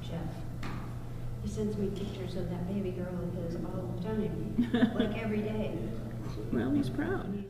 Jeff. He sends me pictures of that baby girl of his all the time, like every day. Well, he's proud.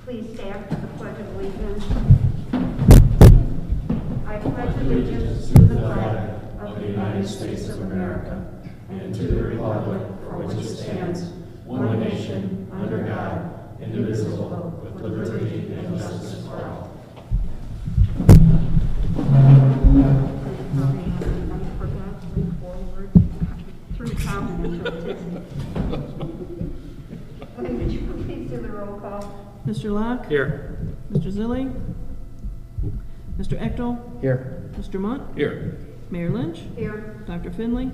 Please stand for the Pledge of Allegiance. I pledge allegiance to the flag of the United States of America and to the republic for which it stands, one nation, under God, indivisible, with liberty and justice for all. Would you please do the roll call? Mr. Locke? Here. Mr. Zilli? Mr. Echtel? Here. Mr. Munt? Here. Mayor Lynch? Here. Dr. Finley?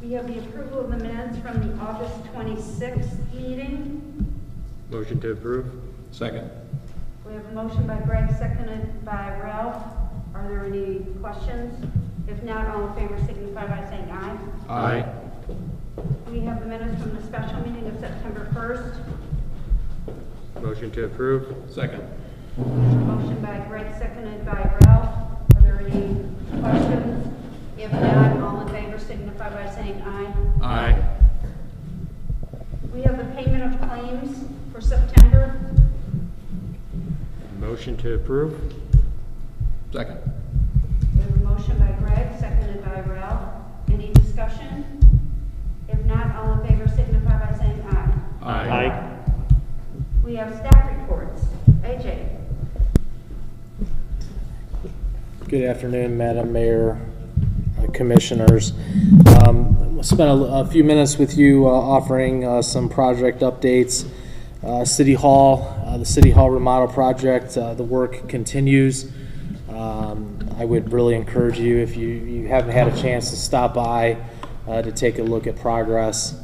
We have the approval of the minutes from the August 26th meeting. Motion to approve. Second. We have a motion by Greg, seconded by Ralph. Are there any questions? If not, all in favor signify by saying aye. Aye. We have the minutes from the special meeting of September 1st. Motion to approve. Second. We have a motion by Greg, seconded by Ralph. Are there any questions? If not, all in favor signify by saying aye. Aye. We have the payment of claims for September. Motion to approve. Second. We have a motion by Greg, seconded by Ralph. Any discussion? If not, all in favor signify by saying aye. Aye. We have staff reports. AJ. Good afternoon, Madam Mayor, Commissioners. We'll spend a few minutes with you offering some project updates. City Hall, the City Hall remodel project, the work continues. I would really encourage you, if you haven't had a chance to stop by, to take a look at progress.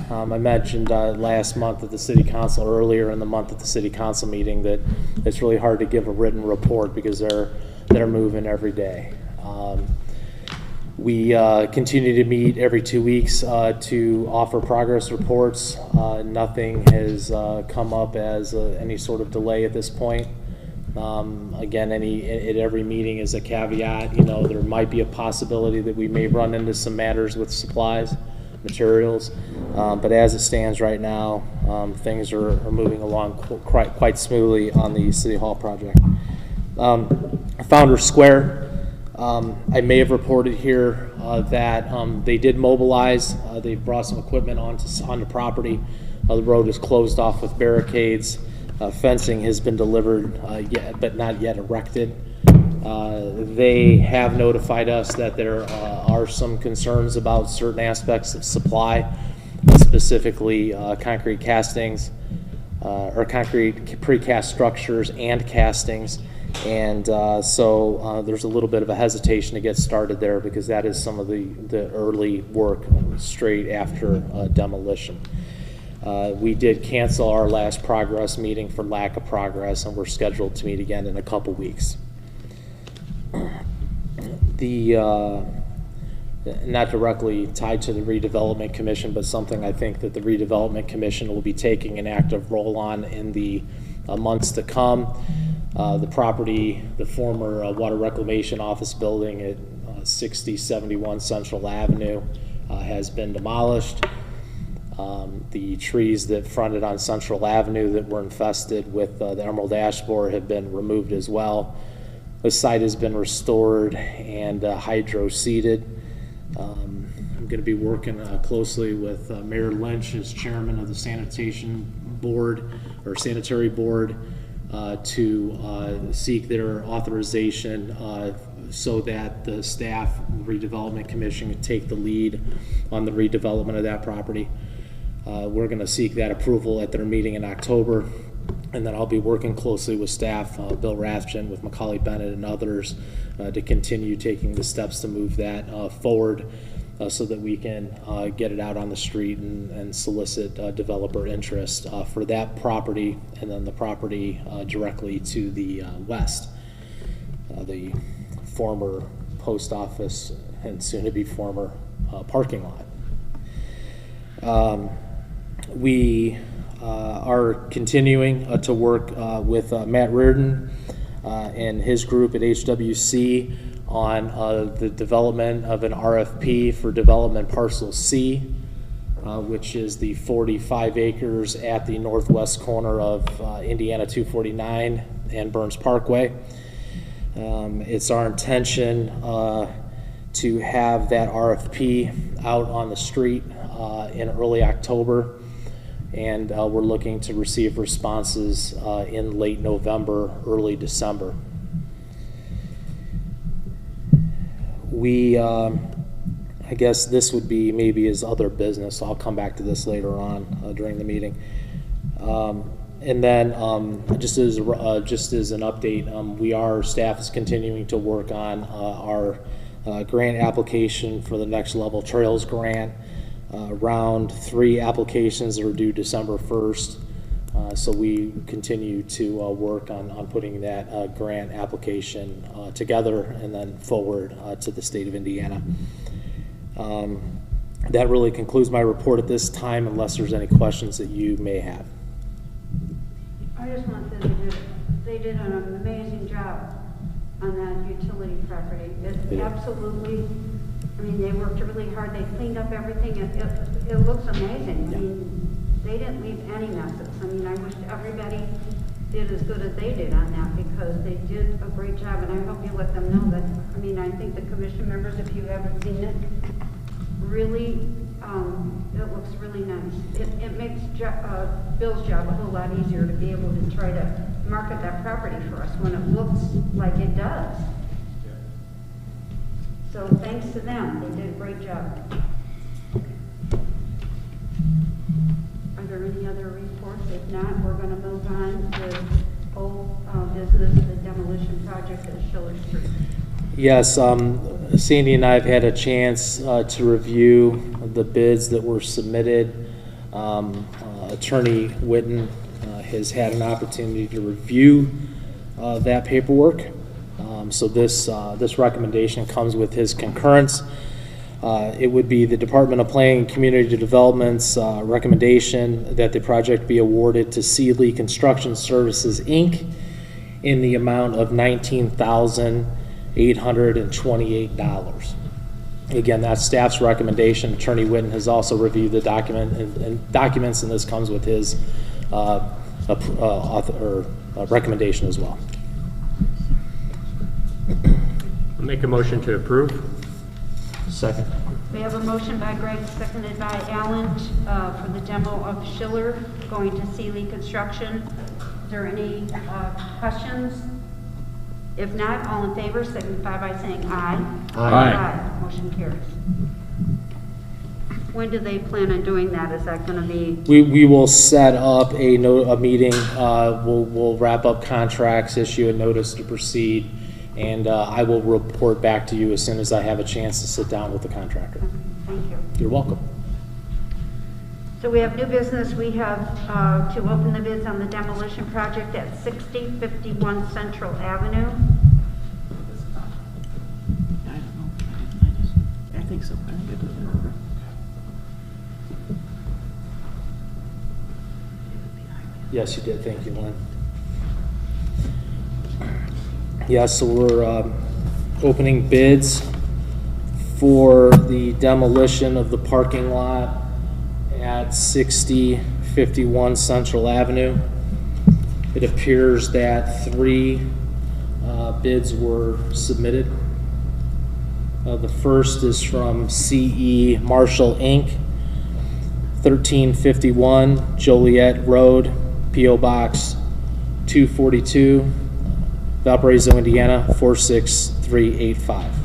I mentioned last month at the City Council, earlier in the month at the City Council meeting, that it's really hard to give a written report because they're moving every day. We continue to meet every 2 weeks to offer progress reports. Nothing has come up as any sort of delay at this point. Again, at every meeting is a caveat. You know, there might be a possibility that we may run into some matters with supplies, materials, but as it stands right now, things are moving along quite smoothly on the City Hall project. Founders Square, I may have reported here that they did mobilize. They brought some equipment onto property. The road is closed off with barricades. Fencing has been delivered, but not yet erected. They have notified us that there are some concerns about certain aspects of supply, specifically concrete castings, or concrete precast structures and castings. And so there's a little bit of a hesitation to get started there because that is some of the early work straight after demolition. We did cancel our last progress meeting for lack of progress, and we're scheduled to meet again in a couple weeks. The not directly tied to the Redevelopment Commission, but something I think that the Redevelopment Commission will be taking an active role on in the months to come. The property, the former Water Reclamation Office building at 6071 Central Avenue has been demolished. The trees that fronted on Central Avenue that were infested with the emerald ash borer have been removed as well. The site has been restored and hydro-seeded. I'm going to be working closely with Mayor Lynch as chairman of the sanitation board or sanitary board to seek their authorization so that the staff redevelopment commission can take the lead on the redevelopment of that property. We're going to seek that approval at their meeting in October, and then I'll be working closely with staff, Bill Rathjen, with Macaulay Bennett and others to continue taking the steps to move that forward so that we can get it out on the street and solicit developer interest for that property, and then the property directly to the west, the former post office and soon to be former parking lot. We are continuing to work with Matt Reardon and his group at HWC on the development of an RFP for development parcel C, which is the 45 acres at the northwest corner of Indiana 249 and Burns Parkway. It's our intention to have that RFP out on the street in early October, and we're looking to receive responses in late November, early December. We, I guess this would be maybe his other business, so I'll come back to this later on during the meeting. And then just as an update, staff is continuing to work on our grant application for the Next Level Trails grant. Round 3 applications are due December 1st. So we continue to work on putting that grant application together and then forward to the state of Indiana. That really concludes my report at this time, unless there's any questions that you may have. I just want to say they did an amazing job on that utility property. It absolutely, I mean, they worked really hard. They cleaned up everything. It looks amazing. I mean, they didn't leave any messes. I mean, I wish everybody did as good as they did on that, because they did a great job, and I hope you let them know that. I mean, I think the commission members, if you haven't seen it, really, it looks really nice. It makes Bill's job a whole lot easier to be able to try to market that property for us when it looks like it does. So thanks to them, they did a great job. Are there any other reports? If not, we're going to move on to old business, the demolition project at Schiller Street. Yes, Sandy and I have had a chance to review the bids that were submitted. Attorney Whitten has had an opportunity to review that paperwork. So this recommendation comes with his concurrence. It would be the Department of Planning and Community Development's recommendation that the project be awarded to Sealy Construction Services, Inc. in the amount of $19,828. Again, that's staff's recommendation. Attorney Whitten has also reviewed the document and documents, and this comes with his recommendation as well. I'll make a motion to approve. Second. We have a motion by Greg, seconded by Alan, for the demo of Schiller going to Sealy Construction. Is there any questions? If not, all in favor signify by saying aye. Aye. Aye. Motion carries. When do they plan on doing that? Is that going to be? We will set up a meeting. We'll wrap up contracts, issue a notice to proceed, and I will report back to you as soon as I have a chance to sit down with the contractor. Thank you. You're welcome. So we have new business. We have to open the bids on the demolition project at 6051 Central Avenue. I don't know. I think so. Yes, you did. Thank you, Lynn. Yes, so we're opening bids for the demolition of the parking lot at 6051 Central Avenue. It appears that 3 bids were submitted. The first is from CE Marshall, Inc., 1351 Joliet Road, P.O. Box 242, Valparaiso, Indiana 46385.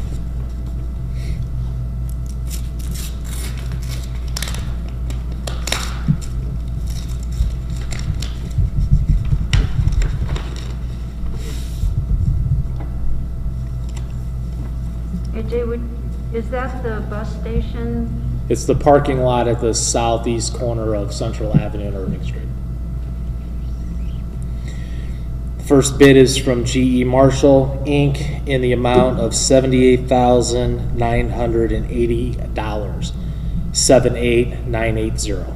Is that the bus station? It's the parking lot at the southeast corner of Central Avenue and Irving Street. The first bid is from GE Marshall, Inc. in the amount of $78,980, 78980.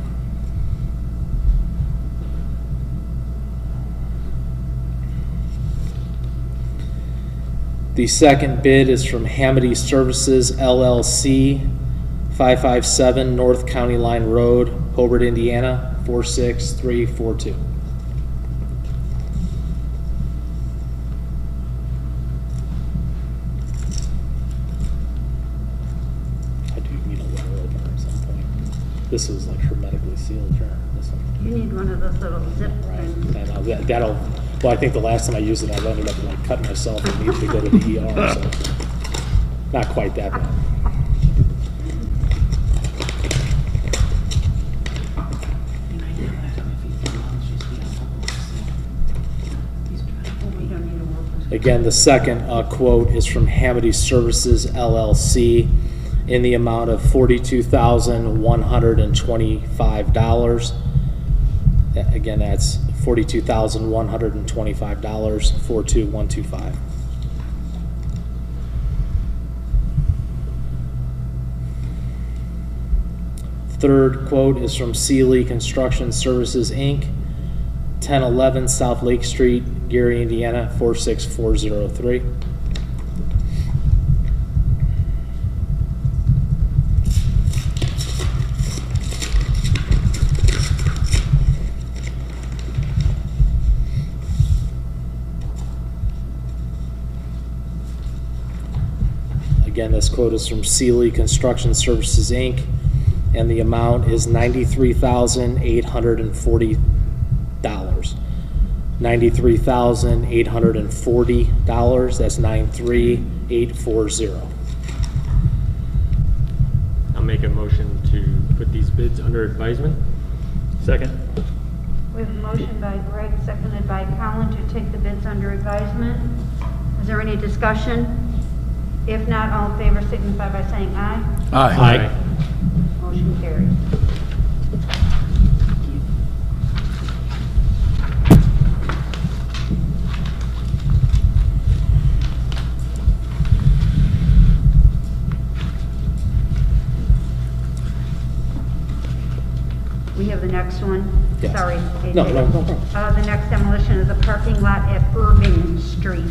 The second bid is from Hamady Services LLC, 557 North County Line Road, Hobart, Indiana 46342. I do need a letter opener at some point. This is like hermetically sealed here. This one. You need one of those little zip things. And that'll. Well, I think the last time I used it, I ended up like cutting myself and needed to go to the ER. So not quite that bad. Again, the second quote is from Hamady Services LLC in the amount of $42,125. Again, that's $42,125, 42125. Third quote is from Sealy Construction Services, Inc., 1011 South Lake Street, Gary, Indiana, 46403. Again, this quote is from Sealy Construction Services, Inc., and the amount is $93,840. $93,840. That's 93840. I'll make a motion to put these bids under advisement. Second. We have a motion by Greg, seconded by Colin to take the bids under advisement. Is there any discussion? If not, all in favor signify by saying aye. Aye. Motion carries. We have the next one. Yes. Sorry. No AJ. problem. The next demolition is a parking lot at Irving Street.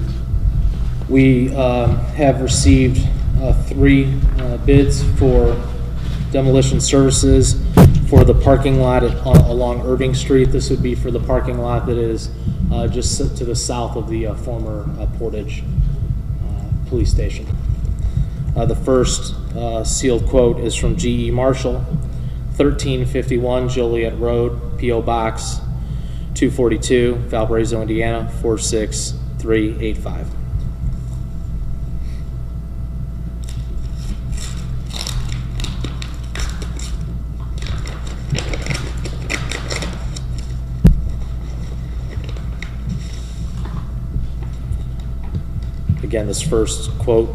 We have received 3 bids for demolition services for the parking lot along Irving Street. This would be for the parking lot that is just to the south of the former Portage police station. The first sealed quote is from GE Marshall, 1351 Joliet Road, P.O. Box 242, Valparaiso, Indiana 46385. Again, this first quote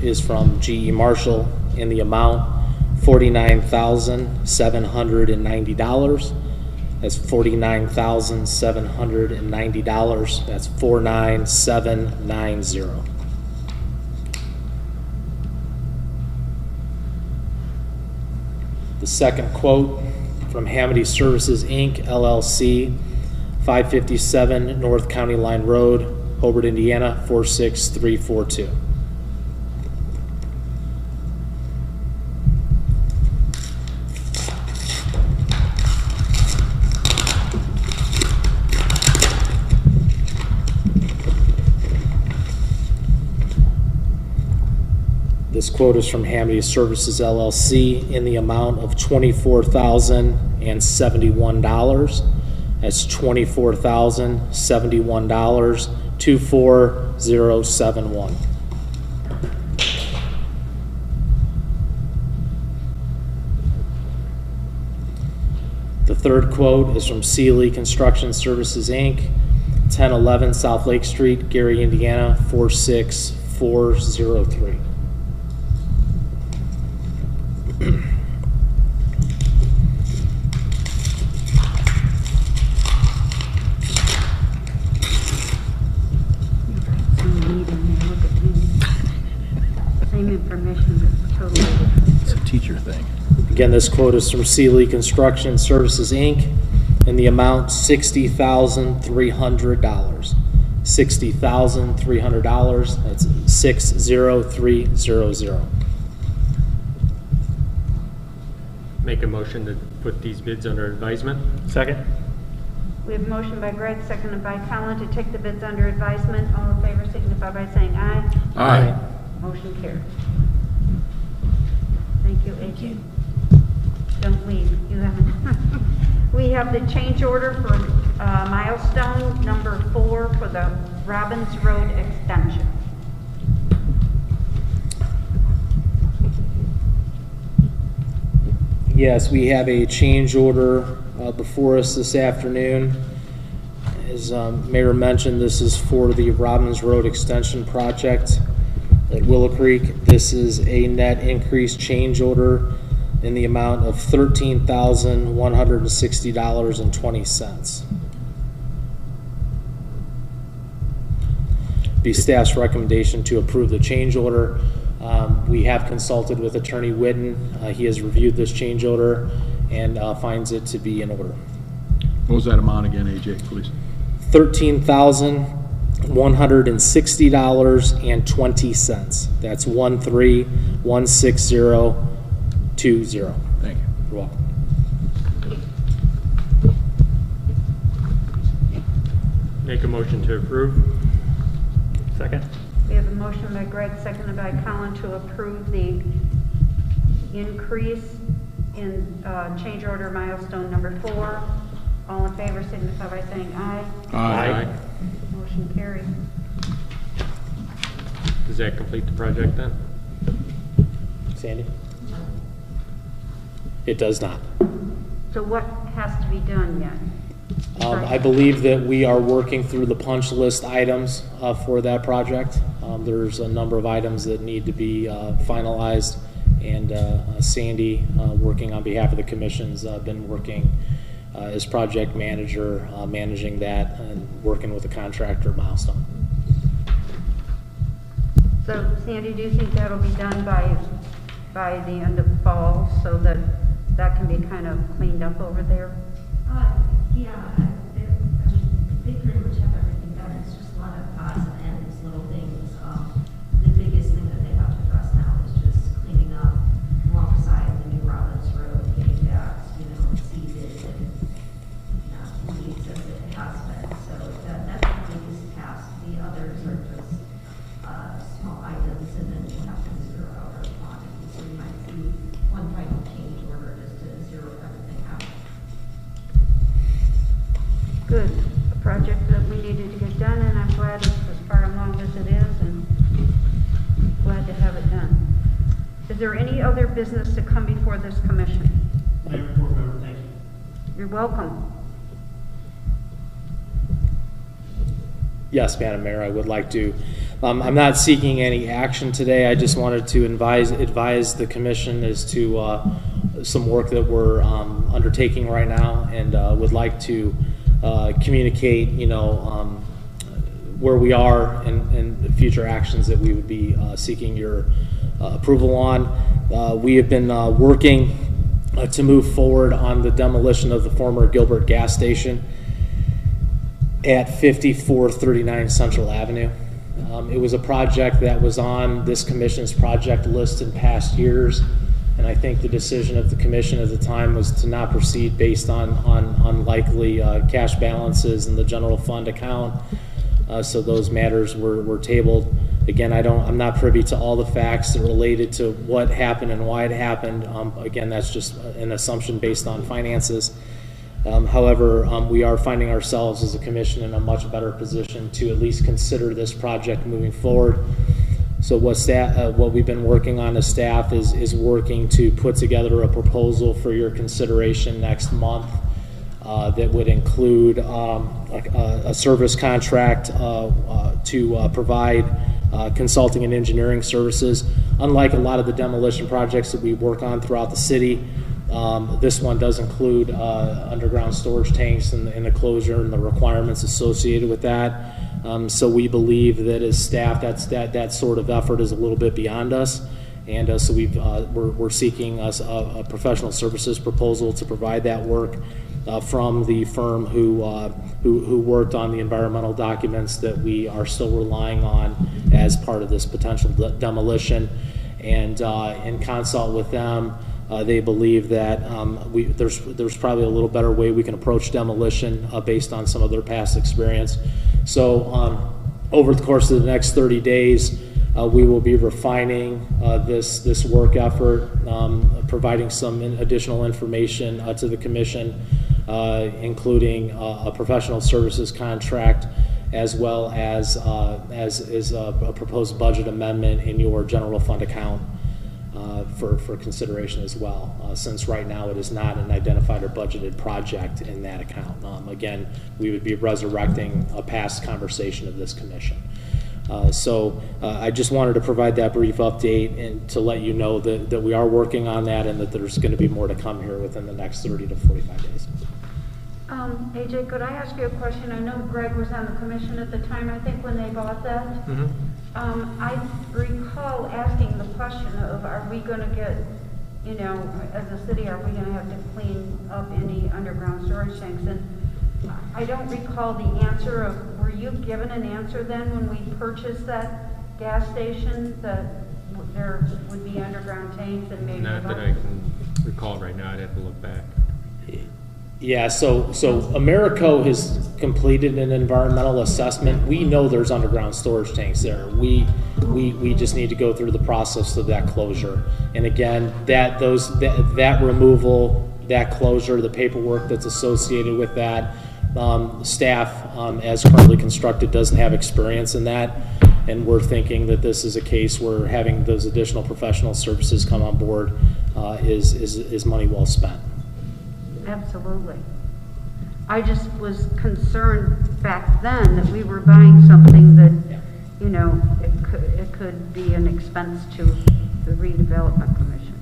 is from GE Marshall in the amount $49,790. That's $49,790. That's 49790. The second quote from Hamady Services, Inc., LLC, 557 North County Line Road, Hobart, Indiana 46342. This quote is from Hamity Services LLC in the amount of $24,071. That's $24,071, 24071. The third quote is from Sealy Construction Services, Inc., 1011 South Lake Street, Gary, Indiana, 46403. Same information, but totally different. It's a teacher thing. Again, this quote is from Sealy Construction Services, Inc., in the amount $60,300. $60,300, that's 60300. Make a motion to put these bids under advisement. Second? We have a motion by Greg, seconded by Colin, to take the bids under advisement. All in favor signify by saying aye. Aye. Motion carries. Thank you, AJ. Don't leave, you haven't. We have the change order for milestone number 4 for the Robbins Road extension. Yes, we have a change order before us this afternoon. As Mayor mentioned, this is for the Robbins Road Extension project at Willow Creek. This is a net increase change order in the amount of $13,160.20. Be staff's recommendation to approve the change order. We have consulted with Attorney Whitten. He has reviewed this change order and finds it to be in order. What was that amount again, AJ, please? $13,160.20. That's 1316020. Thank you. You're welcome. Make a motion to approve. Second. We have a motion by Greg, seconded by Colin, to approve the increase in change order milestone number 4. All in favor signify by saying aye. Aye. Motion carries. Does that complete the project then? Sandy? It does not. So what has to be done yet? I believe that we are working through the punch list items for that project. There's a number of items that need to be finalized, and Sandy, working on behalf of the commission's been working as project manager, managing that and working with the contractor Milestone. So Sandy, do you think that'll be done by the end of fall, so that that can be kind of cleaned up over there? Yeah, they pretty much have everything done. It's just a lot of odds and ends, little things. The biggest thing that they have to address now is just cleaning up alongside the new Robbins Road, getting that, seeded and weeds as it has been. So that's the biggest task. The others are just small items, and then we'll have to zero out our quantities. So you might see one final change order just to zero everything out. Good. A project that we needed to get done, and I'm glad it's as far along as it is, and glad to have it done. Is there any other business to come before this commission? Mayor, board member, thank you. You're welcome. Yes, Madam Mayor, I would like to. I'm not seeking any action today. I just wanted to advise the commission as to some work that we're undertaking right now, and would like to communicate, where we are and the future actions that we would be seeking your approval on. We have been working to move forward on the demolition of the former Gilbert gas station. at 5439 Central Avenue. It was a project that was on this commission's project list in past years, and I think the decision of the commission at the time was to not proceed based on unlikely cash balances in the general fund account. So those matters were tabled. Again, I'm not privy to all the facts that related to what happened and why it happened. Again, that's just an assumption based on finances. However, we are finding ourselves as a commission in a much better position to at least consider this project moving forward. So what we've been working on as staff is working to put together a proposal for your consideration next month that would include a service contract to provide consulting and engineering services. Unlike a lot of the demolition projects that we work on throughout the city, this one does include underground storage tanks and the closure and the requirements associated with that. So we believe that as staff, that sort of effort is a little bit beyond us, and so we're seeking a professional services proposal to provide that work from the firm who worked on the environmental documents that we are still relying on as part of this potential demolition. And in consult with them, they believe that there's probably a little better way we can approach demolition based on some of their past experience. So over the course of the next 30 days, we will be refining this work effort, providing some additional information to the commission, including a professional services contract, as well as a proposed budget amendment in your general fund account for consideration as well, since right now it is not an identified or budgeted project in that account. Again, we would be resurrecting a past conversation of this commission. So I just wanted to provide that brief update and to let you know that we are working on that and that there's going to be more to come here within the next 30 to 45 days. AJ, could I ask you a question? I know Greg was on the commission at the time, I think, when they bought that. Mm-hmm. I recall asking the question of, are we going to get, as a city, are we going to have to clean up any underground storage tanks? And I don't recall the answer of, were you given an answer then when we purchased that gas station that there would be underground tanks and maybe... Not that I can recall right now. I'd have to look back. Yeah, so Americo has completed an environmental assessment. We know there's underground storage tanks there. We just need to go through the process of that closure. And again, that removal, that closure, the paperwork that's associated with that, staff as currently constructed doesn't have experience in that. And we're thinking that this is a case where having those additional professional services come on board is money well spent. Absolutely. I just was concerned back then that we were buying something that, it could be an expense to the Redevelopment Commission.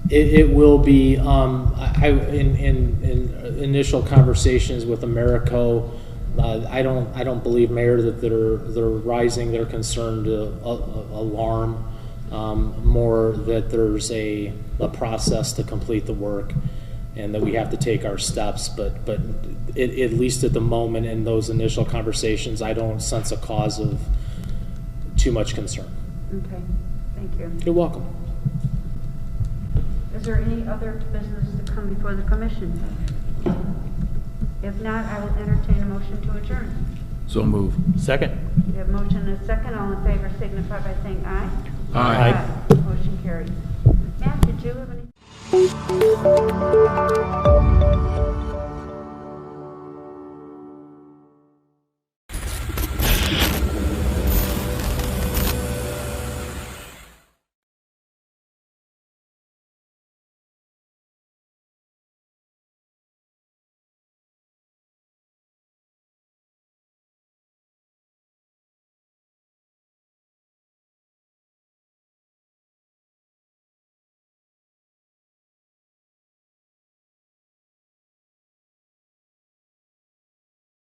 It will be. In initial conversations with Americo, I don't believe, Mayor, that they're rising their concern to alarm. More that there's a process to complete the work, and that we have to take our steps, but at least at the moment in those initial conversations, I don't sense a cause of too much concern. Okay, thank you. You're welcome. Is there any other business to come before the commission? If not, I will entertain a motion to adjourn. So move. Second. We have a motion and a second. All in favor signify by saying aye. Aye. Motion carries. Matt, did you have any?